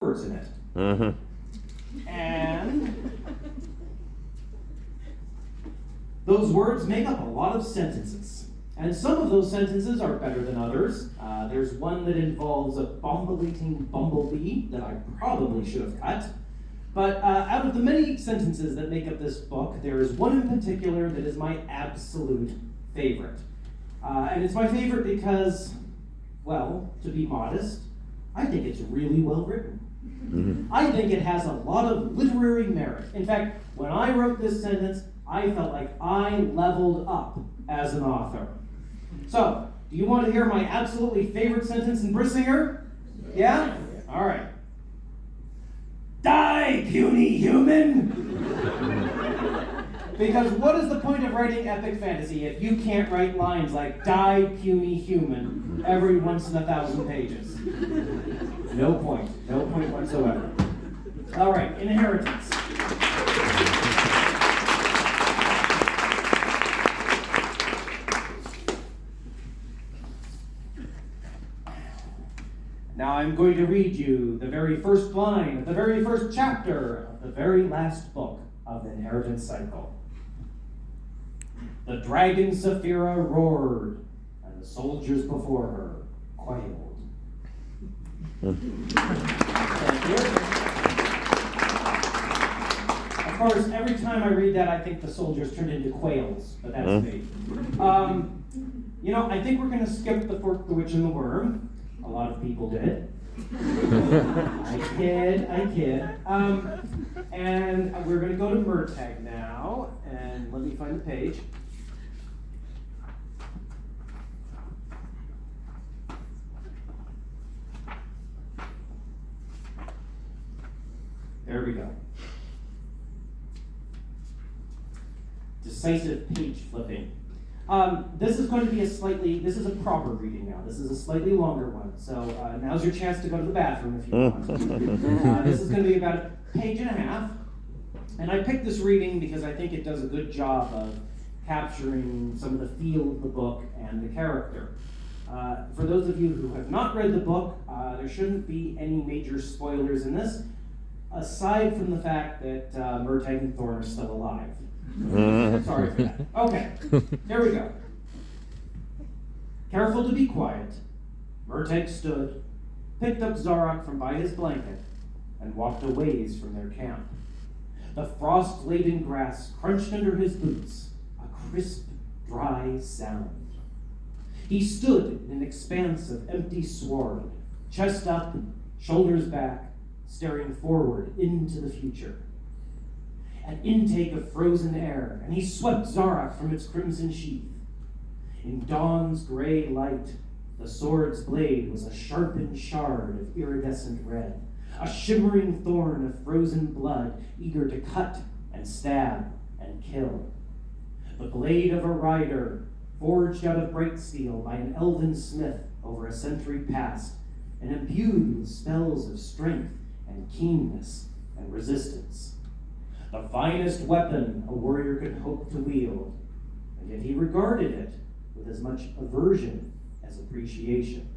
words in it. And those words make up a lot of sentences. And some of those sentences are better than others. There's one that involves a bumbleting bumblebee that I probably should have cut. But out of the many sentences that make up this book, there is one in particular that is my absolute favorite. And it's my favorite because, well, to be modest, I think it's really well written. I think it has a lot of literary merit. In fact, when I wrote this sentence, I felt like I leveled up as an author. So, do you want to hear my absolutely favorite sentence in Brissinger? Yeah? All right. Die, puny human! Because what is the point of writing epic fantasy if you can't write lines like die, puny human every once in 1,000 pages? No point whatsoever. All right, inheritance. Now I'm going to read you the very first line of the very first chapter of the very last book of the Inheritance Cycle. The dragon Saphira roared, and the soldiers before her quailed. Thank you. Of course, every time I read that, I think the soldiers turned into quails, but that's me. I think we're going to skip the Fork, the Witch, and the Worm. A lot of people did. I kid. And we're going to go to Murtagh now, and let me find the page. There we go. Decisive page flipping. This is going to be this is a proper reading now. This is a slightly longer one. So now's your chance to go to the bathroom if you want. This is going to be about a page and a half. And I picked this reading because I think it does a good job of capturing some of the feel of the book and the character. For those of you who have not read the book, there shouldn't be any major spoilers in this, aside from the fact that Murtagh and Thorn are still alive. Sorry for that. Okay, here we go. Careful to be quiet, Murtagh stood, picked up Zarok from by his blanket, and walked a ways from their camp. The frost-laden grass crunched under his boots, a crisp, dry sound. He stood in an expanse of empty sward, chest up, shoulders back, staring forward into the future. An intake of frozen air, and he swept Zarok from its crimson sheath. In dawn's gray light, the sword's blade was a sharpened shard of iridescent red, a shimmering thorn of frozen blood, eager to cut and stab and kill. The blade of a rider, forged out of bright steel by an elven smith over a century past, and imbued with spells of strength and keenness and resistance. The finest weapon a warrior could hope to wield, and yet he regarded it with as much aversion as appreciation.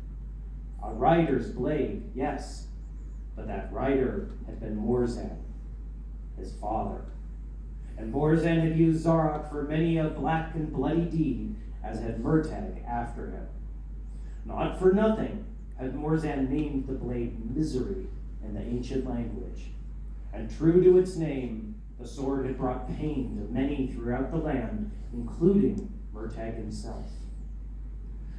A rider's blade, yes, but that rider had been Morzan, his father. And Morzan had used Zarok for many a black and bloody deed, as had Murtagh after him. Not for nothing had Morzan named the blade Misery in the ancient language, and true to its name, the sword had brought pain to many throughout the land, including Murtagh himself.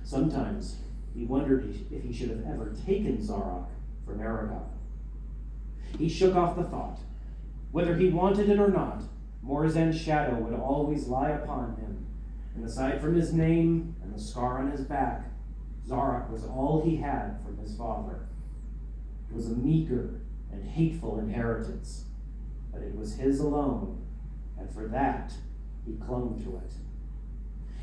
Sometimes he wondered if he should have ever taken Zarok from Eragon. He shook off the thought. Whether he wanted it or not, Morzan's shadow would always lie upon him, and aside from his name and the scar on his back, Zarok was all he had from his father. It was a meager and hateful inheritance, but it was his alone, and for that, he clung to it.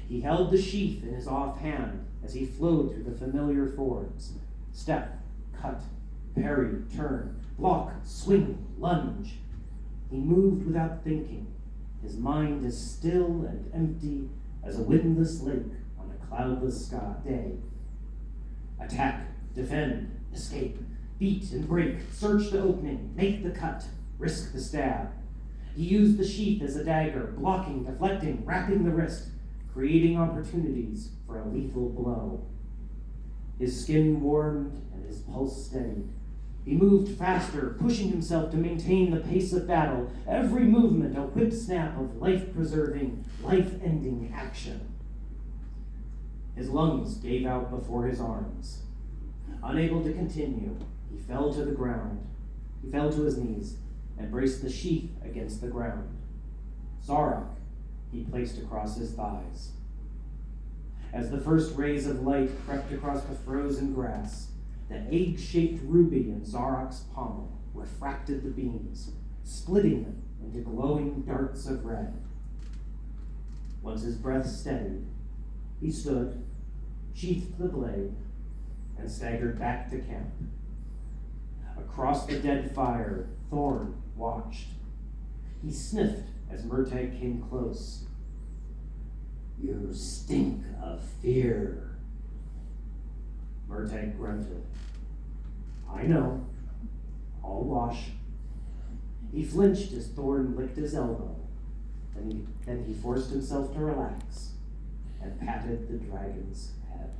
He held the sheath in his offhand as he flowed through the familiar forms. Step, cut, parry, turn, block, swing, lunge. He moved without thinking, his mind as still and empty as a windless lake on a cloudless day. Attack, defend, escape, Beat and break, search the opening, make the cut, risk the stab. He used the sheath as a dagger, blocking, deflecting, wrapping the wrist, creating opportunities for a lethal blow. His skin warmed and his pulse steadied. He moved faster, pushing himself to maintain the pace of battle, every movement a whip snap of life-preserving, life-ending action. His lungs gave out before his arms. Unable to continue, he fell to the ground. He fell to his knees and braced the sheath against the ground. Zarok he placed across his thighs. As the first rays of light crept across the frozen grass, the egg-shaped ruby in Zarok's pommel refracted the beams, splitting them into glowing darts of red. Once his breath steadied, he stood, sheathed the blade, and staggered back to camp. Across the dead fire, Thorn watched. He sniffed as Murtagh came close. "You stink of fear." Murtagh grunted. "I know. I'll wash." He flinched as Thorn licked his elbow. Then he forced himself to relax and patted the dragon's head.